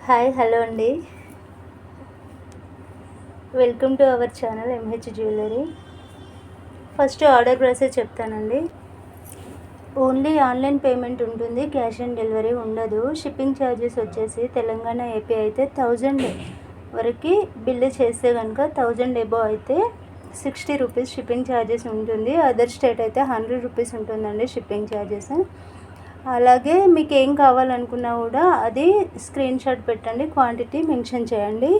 Hi hello అండి. Welcome to our channel MH jewellery. First order process చెప్తానండి. Only online payment ఉంటుంది, cash on delivery ఉండదు. Shipping charges వచ్చేసి Telangana AP అయితే 1000 వరకు బిల్లు చేస్తే కనుక 1000 ఎబో అయితే 60 రూపీస్ షిప్పింగ్ ఛార్జెస్ ఉంటుంది. అదర్ స్టేట్ అయితే 100 రూపీస్ ఉంటుందండి షిప్పింగ్ ఛార్జెస్. అలాగే మీకు ఏం కావాలనుకున్నా కూడా అది స్క్రీన్ షాట్ పెట్టండి, క్వాంటిటీ మెన్షన్ చేయండి.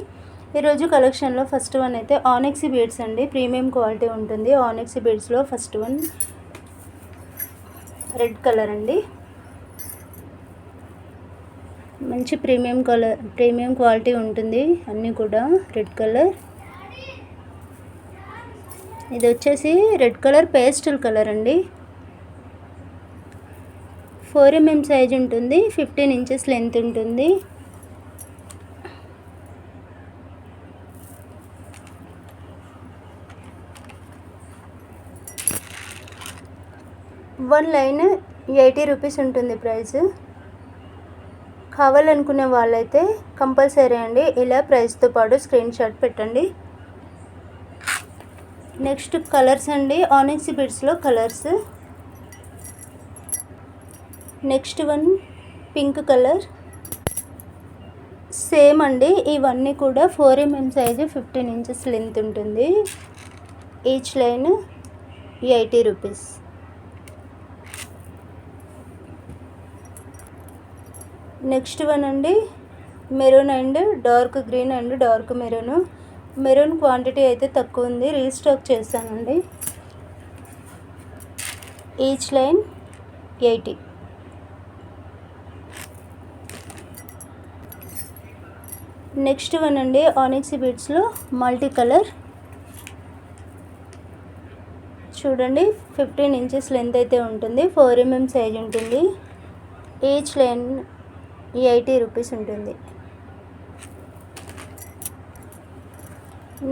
ఈరోజు కలెక్షన్లో ఫస్ట్ వన్ అయితే ఆనెక్సీ బీడ్స్ అండి, ప్రీమియం క్వాలిటీ ఉంటుంది. ఆనెక్సీ బీడ్స్లో ఫస్ట్ వన్ రెడ్ కలర్ అండి, మంచి ప్రీమియం క్వాలిటీ ఉంటుంది అన్నీ కూడా. రెడ్ కలర్, ఇది వచ్చేసి రెడ్ కలర్ పేస్టల్ కలర్ అండి. 4 mm సైజ్ ఉంటుంది, 15 ఇంచెస్ లెంత్ ఉంటుంది. వన్ లైన్ 80 రూపీస్ ఉంటుంది ప్రైస్. కావాలనుకునే వాళ్ళైతే కంపల్సరీ అండి ఇలా ప్రైస్తో పాటు స్క్రీన్ షాట్ పెట్టండి. నెక్స్ట్ కలర్స్ అండి, ఆనెక్సీ బీడ్స్లో colours. Next one pink colour, same అండి. ఇవన్నీ కూడా 4 mm సైజు, 15 ఇంచెస్ లెంత్ ఉంటుంది. Each line 80 rupees. Next one అండి maroon and dark green and dark maroon quantity అయితే తక్కువ ఉంది, రీస్టాక్ చేస్తానండి. Each line 80. నెక్స్ట్ వన్ అండి ఆనెక్సీ బీడ్స్లో మల్టీ కలర్ చూడండి, 15 ఇంచెస్ లెంత్ అయితే ఉంటుంది, 4 mm సైజ్ ఉంటుంది. ఈచ్ లైన్ 80 రూపీస్ ఉంటుంది.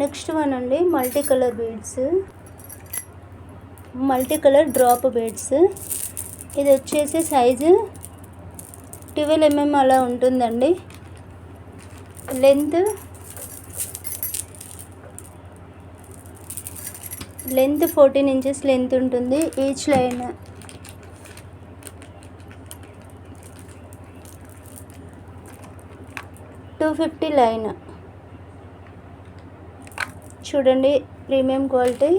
నెక్స్ట్ వన్ అండి multi colour beads, multi colour drop beads. ఇది వచ్చేసి సైజు 12 mm అలా ఉంటుందండి. లెంత్ 14 ఇంచెస్ లెంత్ ఉంటుంది. Each line 250 line. చూడండి ప్రీమియం క్వాలిటీ.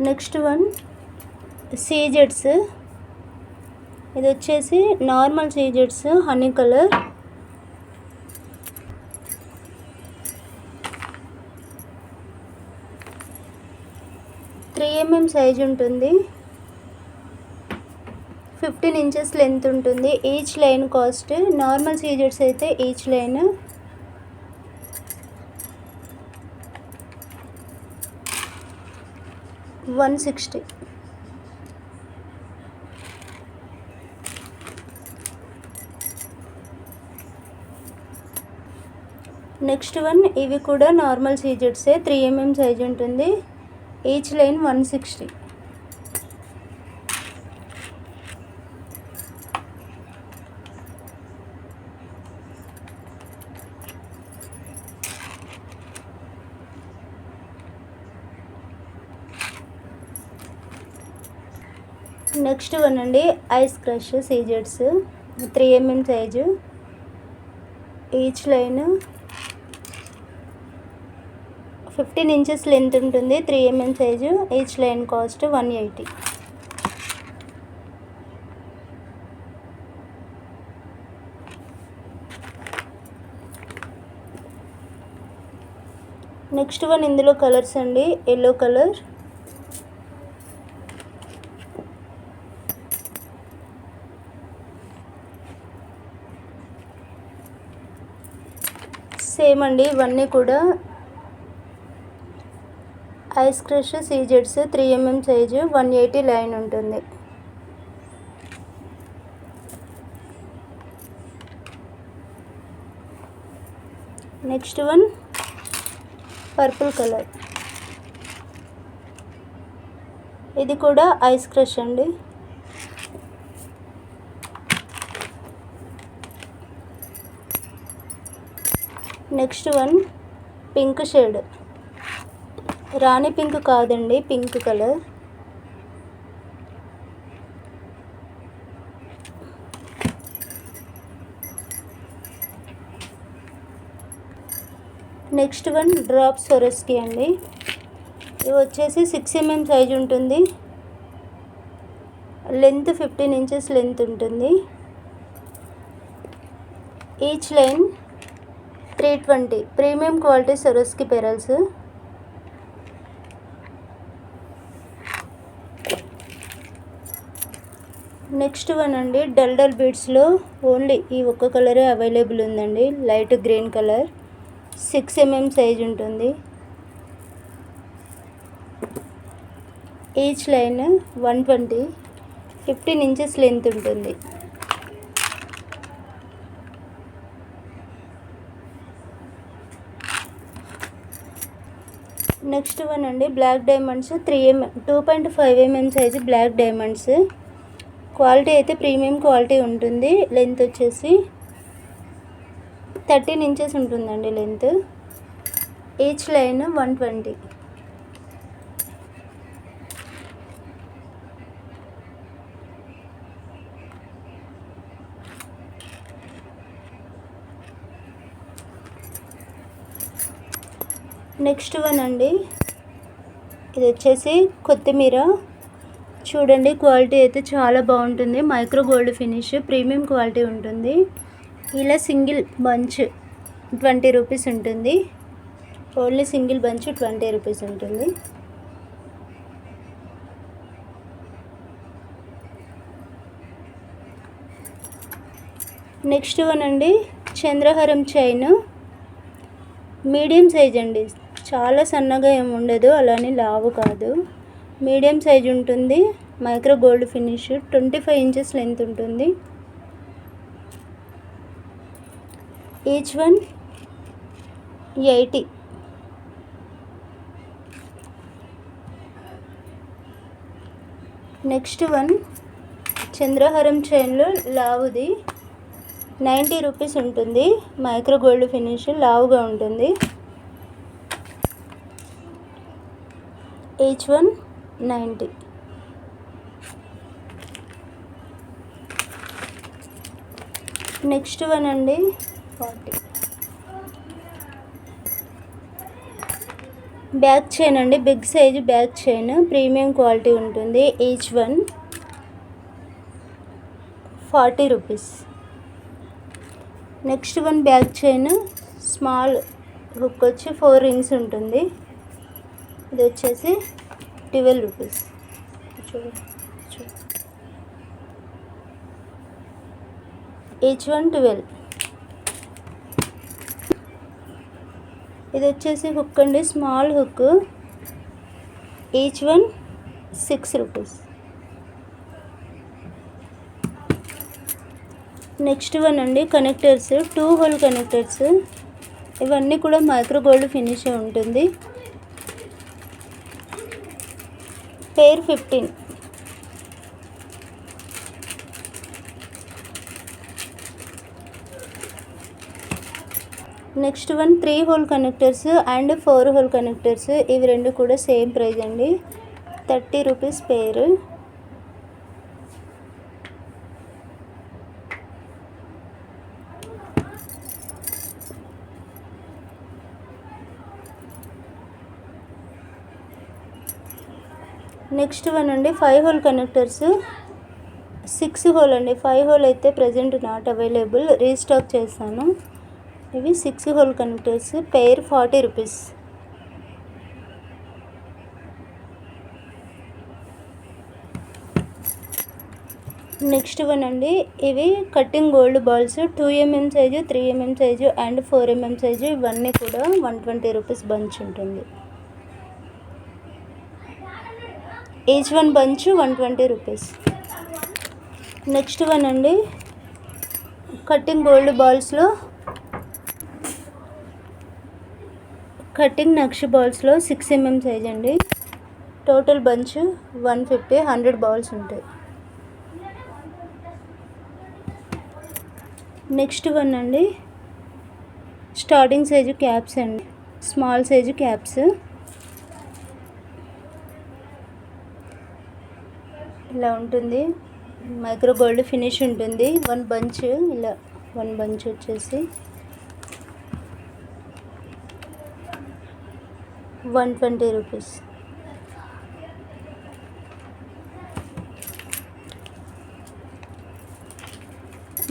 నెక్స్ట్ వన్ సీజెడ్స్, ఇది వచ్చేసి నార్మల్ సీజెడ్స్ honey colour. Three 3 mm size ఉంటుంది, 15 ఇంచెస్ లెంత్ ఉంటుంది. ఈచ్ లైన్ కాస్ట్, నార్మల్ సీజెడ్స్ అయితే ఈచ్ లైన్ 160. నెక్స్ట్ వన్ ఇవి కూడా నార్మల్ సీజెడ్సే, 3 mm సైజ్ ఉంటుంది. Each line 160. నెక్స్ట్ వన్ అండి ఐస్ క్రష్ సీజెడ్స్, 3 mm size. Each line 15 inches length ఉంటుంది, 3 mm size. Each line cost 180. Next one ఇందులో కలర్స్ అండి, ఎల్లో కలర్, సేమ్ అండి. ఇవన్నీ కూడా ఐస్ క్రష్ సీజెడ్స్, 3 mm సైజు, 180 లైన్ ఉంటుంది. నెక్స్ట్ వన్ పర్పుల్ కలర్, ఇది కూడా ఐస్ క్రష్ అండి. నెక్స్ట్ వన్ పింక్ షేడ్, రాణి పింక్ కాదండి, pink colour. Next one drop Swarovski అండి. ఇవి వచ్చేసి 6 mm సైజ్ ఉంటుంది. లెంత్ 15 ఇంచెస్ లెంత్ ఉంటుంది. Each line 320. Premium quality Swarovski pearls. Next one అండి, డల్ బీడ్స్లో ఓన్లీ ఈ ఒక్క కలరే అవైలబుల్ ఉందండి, light green colour. 6 mm size ఉంటుంది. ఈచ్ లైన్ 120, 15 ఇంచెస్ లెంత్ ఉంటుంది. నెక్స్ట్ వన్ అండి, black diamonds 2.5 mm size black diamonds. Quality అయితే ప్రీమియం క్వాలిటీ ఉంటుంది. లెంత్ వచ్చేసి 13 ఇంచెస్ ఉంటుందండి length. Each line 120. Next one అండి, ఇది వచ్చేసి కొత్తిమీర. చూడండి, క్వాలిటీ అయితే చాలా బాగుంటుంది. Micro gold finish, premium quality ఉంటుంది. ఇలా సింగిల్ బంచ్ 20 రూపీస్ ఉంటుంది. ఓన్లీ సింగిల్ బంచ్ 20 రూపీస్ ఉంటుంది. నెక్స్ట్ వన్ అండి, చంద్రహారం చైన్. మీడియం సైజ్ అండి, చాలా సన్నగా ఏమి ఉండదు, అలానే లావు కాదు, మీడియం సైజ్ ఉంటుంది. Micro gold finish, 25 inches length ఉంటుంది. Each one 80. నెక్స్ట్ వన్ చంద్రహారం చైన్లో లావుది 90 రూపీస్ ఉంటుంది. మైక్రో గోల్డ్ ఫినిష్, లావుగా ఉంటుంది. Each one 90. నెక్స్ట్ వన్ అండి 40. బ్యాక్ చైన్ అండి, big size back chain, premium quality ఉంటుంది. Each one 40 rupees. Next one back chain, small hook వచ్చి 4 రింగ్స్ ఉంటుంది. ఇది వచ్చేసి 12 రూపీస్. Each one 12. ఇది వచ్చేసి హుక్ అండి, small hook. Each one 6 rupees. Next one అండి కనెక్టర్స్, 2 హోల్ కనెక్టర్స్. ఇవన్నీ కూడా మైక్రో గోల్డ్ ఫినిష్ ఉంటుంది. పేర్ 15. Next one 3 whole connectors and 4 whole connectors. ఇవి రెండు కూడా సేమ్ ప్రైస్ అండి, 30 రూపీస్ పేరు. నెక్స్ట్ వన్ అండి 5 హోల్ కనెక్టర్స్, 6 హోల్ అండి. 5 హోల్ అయితే ప్రజెంట్ నాట్ అవైలబుల్, రీస్టాక్ చేస్తాను. ఇవి 6 హోల్ కనెక్టర్స్, పేర్ 40 రూపీస్. నెక్స్ట్ వన్ అండి, ఇవి cutting gold balls, 2 mm size, 3 mm size and 4 mm size. ఇవన్నీ కూడా 120 రూపీస్ బంచ్ ఉంటుంది. Each one bunch 120 rupees. Next one అండి కట్టింగ్ గోల్డ్ బాల్స్లో, కటింగ్ నక్షి బాల్స్లో 6 mm size అండి. Total bunch 150, 100 balls ఉంటాయి. Next one అండి starting size caps అండి, small size caps. ఇలా ఉంటుంది, మైక్రో గోల్డ్ ఫినిష్ ఉంటుంది. వన్ బంచ్ ఇలా, వన్ బంచ్ వచ్చేసి 120 రూపీస్.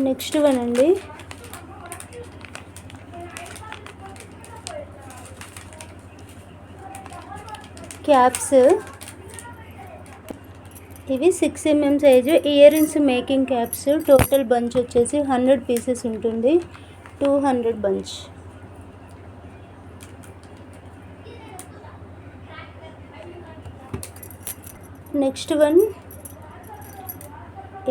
నెక్స్ట్ వన్ అండి క్యాప్స్. ఇవి 6 mm size ear rings making caps. Total bunch వచ్చేసి 100 పీసెస్ ఉంటుంది, 200 బంచ్. నెక్స్ట్ వన్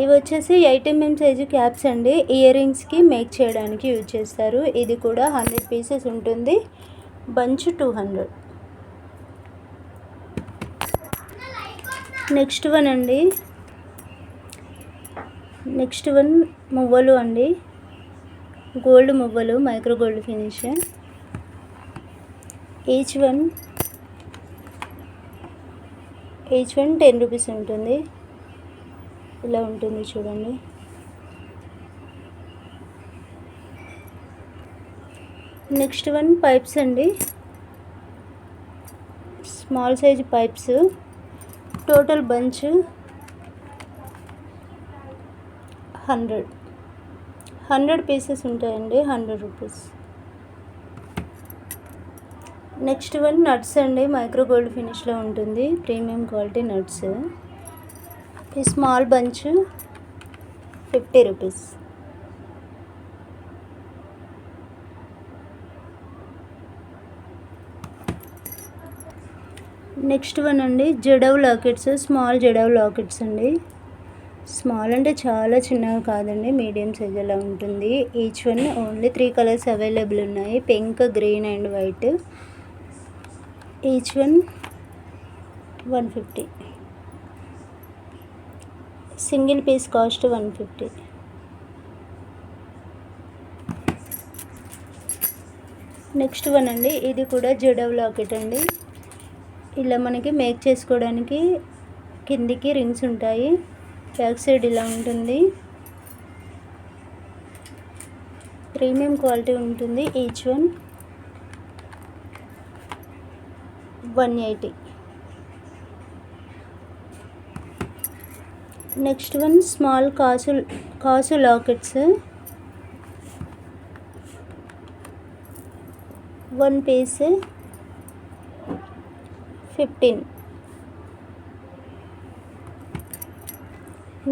ఇవి వచ్చేసి 8 mm సైజు క్యాప్స్ అండి, ఇయర్ రింగ్స్కి మేక్ చేయడానికి యూజ్ చేస్తారు. ఇది కూడా 100 పీసెస్ ఉంటుంది, బంచ్ 200. నెక్స్ట్ వన్ అండి మువ్వలు అండి, గోల్డ్ మువ్వలు, micro gold finish. Each one 10 rupees ఉంటుంది. ఇలా ఉంటుంది చూడండి. నెక్స్ట్ వన్ పైప్స్ అండి, small size pipes. Total bunch 100 pieces ఉంటాయండి, 100 రూపీస్. నెక్స్ట్ వన్ నట్స్ అండి, మైక్రో గోల్డ్ ఫినిష్లో ఉంటుంది, ప్రీమియం క్వాలిటీ నట్స్. ఈ small bunch 50 rupees. Next one అండి jadau lockets, small jadau lockets అండి. స్మాల్ అంటే చాలా చిన్నగా కాదండి, మీడియం సైజ్ అలా ఉంటుంది. Each one only 3 colours available ఉన్నాయి, pink, green and white. Each one 150. Single piece cost 150. Next one అండి ఇది కూడా జడవ్ లాకెట్ అండి. ఇలా మనకి మేక్ చేసుకోవడానికి కిందికి రింగ్స్ ఉంటాయి, బ్యాక్ సైడ్ ఇలా ఉంటుంది, ప్రీమియం క్వాలిటీ ఉంటుంది. Each one 180. Next one small కాసు లాకెట్స్, 1 పీస్ 15.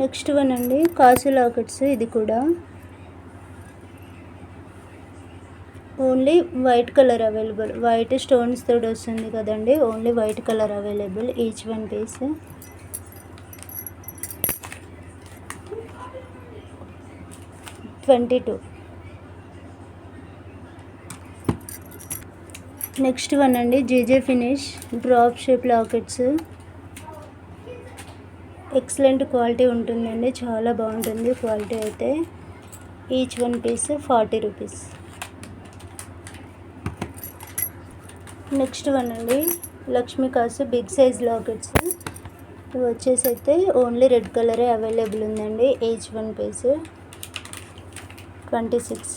నెక్స్ట్ వన్ అండి కాసు లాకెట్స్. ఇది కూడా only white colour available, white stones తోటి వస్తుంది కదండి, only white colour available. Each 1 piece 22. Next one అండి GJ finish drop shape lockets. Excellent quality ఉంటుందండి, చాలా బాగుంటుంది క్వాలిటీ అయితే. Each 1 piece 40 rupees. Next one అండి లక్ష్మీ కాసు బిగ్ సైజ్ లాకెట్స్. ఇవి వచ్చేసి అయితే ఓన్లీ రెడ్ కలరే అవైలబుల్ ఉందండి. Each 1 piece 26.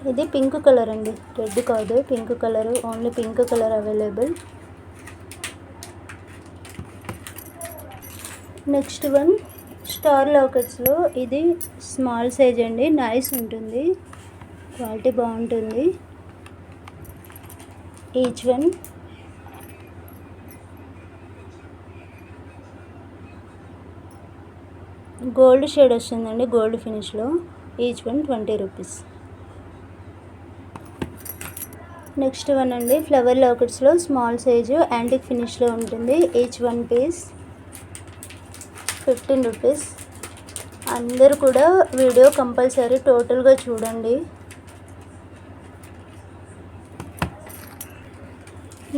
ఇది పింక్ కలర్ అండి, రెడ్ కాదు, pink colour, only pink colour available. Next one star లాకెట్స్లో ఇది స్మాల్ సైజ్ అండి, నైస్ ఉంటుంది, క్వాలిటీ బాగుంటుంది. ఈచ్ వన్ గోల్డ్ షేడ్ వస్తుందండి, గోల్డ్ ఫినిష్లో. Each one 20 rupees. Next one అండి ఫ్లవర్ లాకెట్స్లో స్మాల్ సైజు యాంటిక్ ఫినిష్లో ఉంటుంది. Each 1 piece 15 rupees. అందరూ కూడా వీడియో కంపల్సరీ టోటల్గా చూడండి.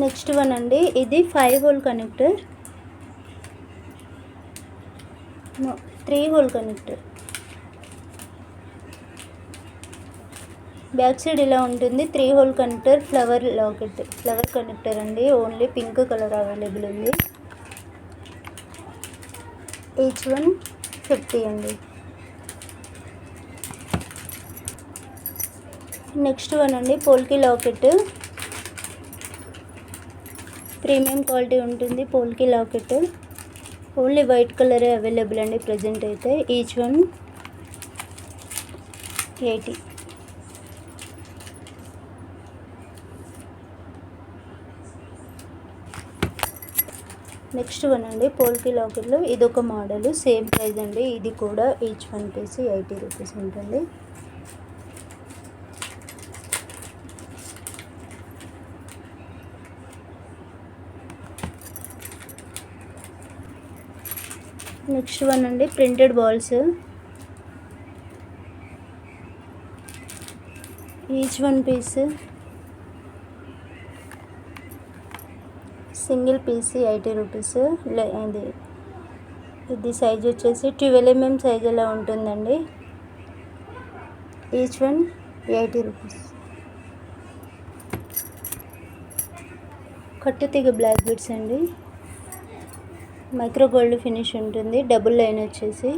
నెక్స్ట్ వన్ అండి, ఇది 5 hole connector, 3 hole connector. Back side ఇలా ఉంటుంది. 3 hole connector, flower locket, flower connector అండి. ఓన్లీ పింక్ కలర్ అవైలబుల్ ఉంది. ఈచ్ వన్ 50 అండి. నెక్స్ట్ వన్ అండి, పోల్కి లాకెట్, ప్రీమియం క్వాలిటీ ఉంటుంది. పోల్కి లాకెట్ ఓన్లీ వైట్ కలరే అవైలబుల్ అండి ప్రజెంట్ అయితే. Each one 80. నెక్స్ట్ వన్ అండి, పోల్కి లాకెట్లో ఇదొక మోడల్, సేమ్ ప్రైస్ అండి. ఇది కూడా ఈచ్ వన్ పీస్ 80 రూపీస్ ఉంటుంది. నెక్స్ట్ వన్ అండి, printed balls, each one piece single piece 80 rupees. ఇది సైజ్ వచ్చేసి 12 mm సైజ్ అలా ఉంటుందండి. Each one 80 rupees. కట్టుతీగ బ్లాక్ బీడ్స్ అండి, మైక్రో గోల్డ్ ఫినిష్ ఉంటుంది. డబుల్ లైన్ వచ్చేసి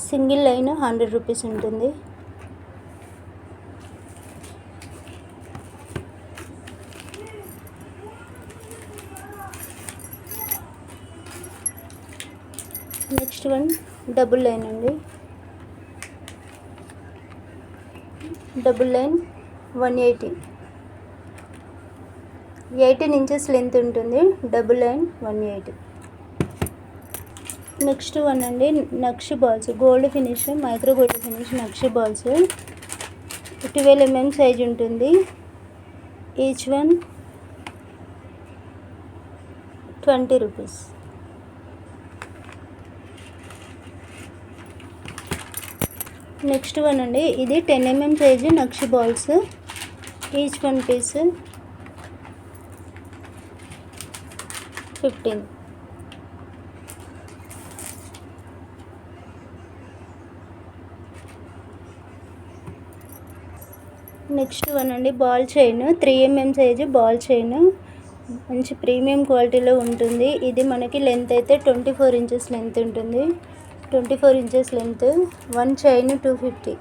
సింగిల్ లైన్ 100 రూపీస్ ఉంటుంది. నెక్స్ట్ వన్ డబుల్ లైన్ అండి, డబుల్ లైన్ 180, 18 ఇంచెస్ లెంత్ ఉంటుంది. Double line 180. నెక్స్ట్ వన్ అండి, నక్షి balls, gold finish, micro gold finish నక్షి బాల్స్, 12 mm సైజ్ ఉంటుంది. Each one 20 rupees. Next one అండి, ఇది 10 mm సైజు నక్షి balls, each one piece 15. Next one అండి, ball chain, 3 mm size ball chain, మంచి premium క్వాలిటీలో ఉంటుంది. ఇది మనకి లెంత్ అయితే 24 ఇంచెస్ లెంత్ ఉంటుంది. 24 inches length, one chain 250.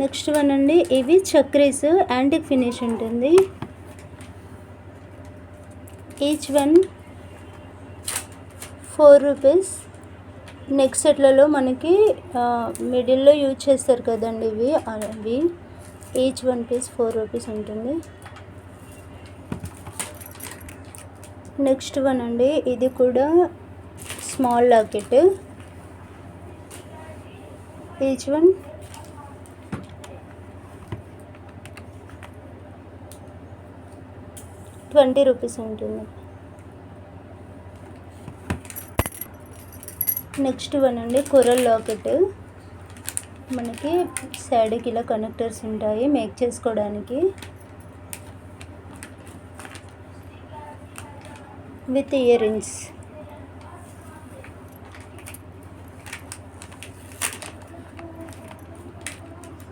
Next one అండి, ఇవి చక్రీస్, యాంటిక్ ఫినిష్ ఉంటుంది. Each one 4 rupees. నెక్ సెట్లలో మనకి మిడిల్లో యూజ్ చేస్తారు కదండి అవి. ఈచ్ వన్ పీస్ 4 రూపీస్ ఉంటుంది. నెక్స్ట్ వన్ అండి, ఇది కూడా small locket, each one 20 rupees ఉంటుంది. నెక్స్ట్ వన్ అండి, కొరల్ లాకెట్, మనకి సైడ్కి ఇలా కనెక్టర్స్ ఉంటాయి మేక్ చేసుకోవడానికి, with ear rings.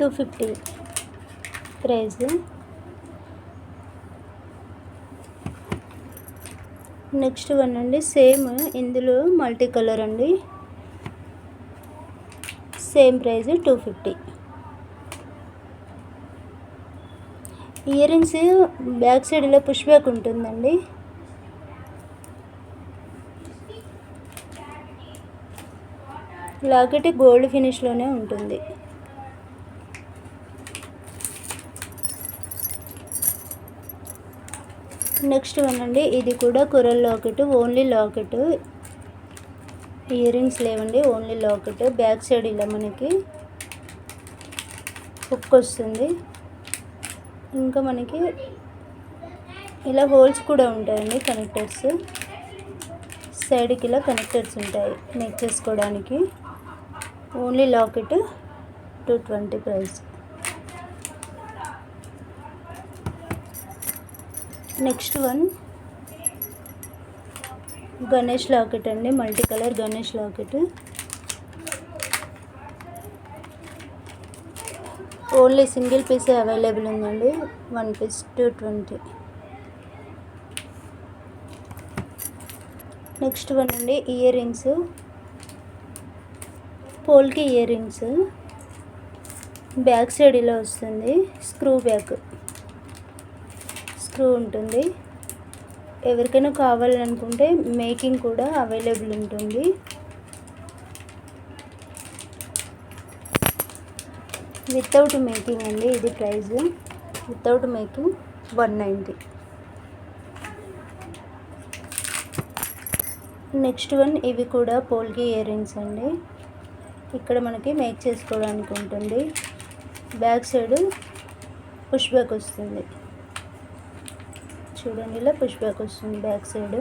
$250 price. Next one అండి, సేమ్ ఇందులో మల్టీ కలర్ అండి, same price 250. Ear rings back side ఇలా పుష్ బ్యాక్ ఉంటుందండి. లాకెట్ గోల్డ్ ఫినిష్లోనే ఉంటుంది. నెక్స్ట్ వన్ అండి, ఇది కూడా coral locket, only locket, ear rings లేవండి, ఓన్లీ లాకెట్. బ్యాక్ సైడ్ ఇలా మనకి హుక్ వస్తుంది. ఇంకా మనకి ఇలా హోల్స్ కూడా ఉంటాయండి, కనెక్టర్స్ సైడ్కి ఇలా కనెక్టర్స్ ఉంటాయి నెక్ చేసుకోవడానికి. Only locket 220 price. Next one Ganesh locket అండి, multi colour Ganesh locket. Only single piece available ఉందండి, 1 పీస్ 220. నెక్స్ట్ వన్ అండి earrings, polki earrings. Back side ఇలా వస్తుంది, స్క్రూ ఉంటుంది. ఎవరికైనా కావాలనుకుంటే మేకింగ్ కూడా అవైలబుల్ ఉంటుంది. వితౌట్ మేకింగ్ అండి ఇది price, without making 190. Next one ఇవి కూడా పోల్కి ఇయర్ రింగ్స్ అండి. ఇక్కడ మనకి మేక్ చేసుకోవడానికి ఉంటుంది. బ్యాక్ సైడ్ పుష్ బ్యాక్ వస్తుంది, చూడండి ఇలా పుష్ బ్యాక్ వస్తుంది back side.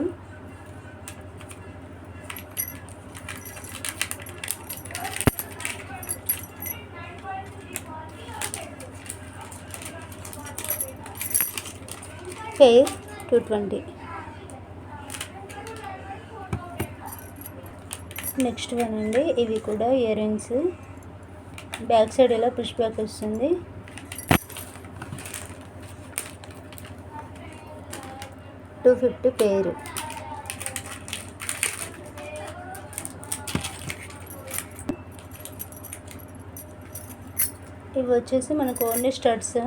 Pair 220. Next one అండి ఇవి కూడా ఇయర్ రింగ్స్. బ్యాక్ సైడ్ ఇలా పుష్ బ్యాక్ వస్తుంది. $250 పెయిర్. ఇవి వచ్చేసి మనకు ఓన్లీ స్టడ్స్,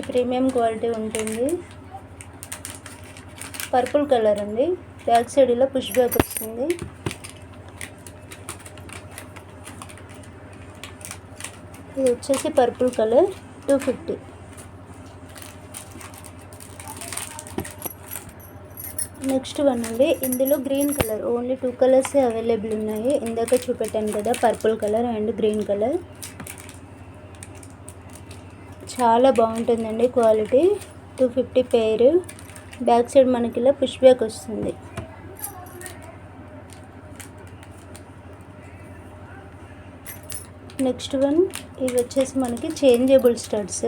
ప్రీమియం క్వాలిటీ ఉంటుంది. పర్పుల్ కలర్ అండి, బ్యాక్ సైడ్ ఇలా పుష్ బ్యాక్ వస్తుంది. ఇది వచ్చేసి పర్పుల్ కలర్ 250. నెక్స్ట్ వన్ అండి ఇందులో green colour, only 2 colours available ఉన్నాయి. ఇందాక చూపెట్టాను కదా, purple colour and green colour. చాలా బాగుంటుందండి క్వాలిటీ. 250 పెయిర్. బ్యాక్ సైడ్ మనకి ఇలా పుష్ బ్యాక్ వస్తుంది. నెక్స్ట్ వన్ ఇవి వచ్చేసి మనకి చేంజబుల్ స్టడ్స్.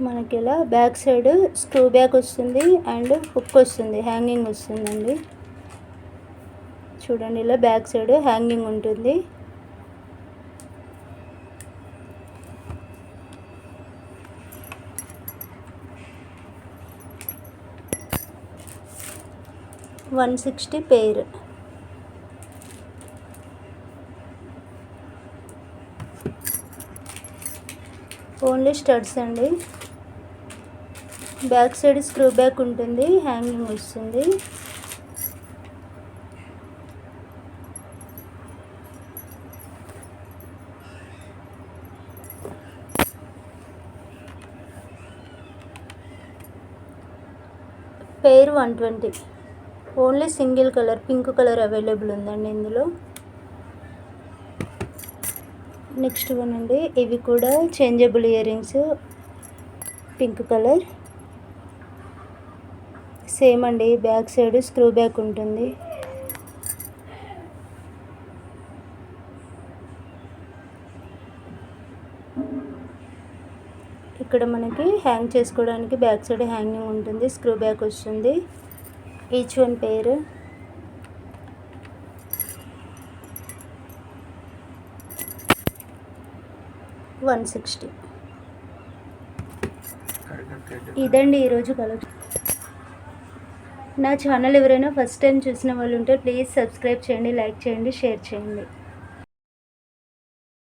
మనకి ఇలా బ్యాక్ సైడ్ స్క్రూ బ్యాక్ వస్తుంది అండ్ హుక్ వస్తుంది, హ్యాంగింగ్ వస్తుందండి. చూడండి ఇలా బ్యాక్ సైడ్ హ్యాంగింగ్ ఉంటుంది. $160 పెయిర్. ఓన్లీ స్టడ్స్ అండి. బ్యాక్ సైడ్ స్క్రూ బ్యాక్ ఉంటుంది, హ్యాంగింగ్ వస్తుంది. Pair 120. Only single colour pink colour available ఉందండి ఇందులో. నెక్స్ట్ వన్ అండి ఇవి కూడా changeable ear rings, pink colour. Same అండి, బ్యాక్ సైడ్ స్క్రూ బ్యాక్ ఉంటుంది. ఇక్కడ మనకి హ్యాంగ్ చేసుకోవడానికి బ్యాక్ సైడ్ హ్యాంగింగ్ ఉంటుంది, స్క్రూ బ్యాక్ వస్తుంది. Each one pair. $160. ఇదండి ఈరోజు కలెక్షన్. నా ఛానల్ ఎవరైనా ఫస్ట్ టైం చూసిన వాళ్ళు ఉంటే ప్లీజ్ సబ్స్క్రైబ్ చేయండి, లైక్ చేయండి, షేర్ చేయండి.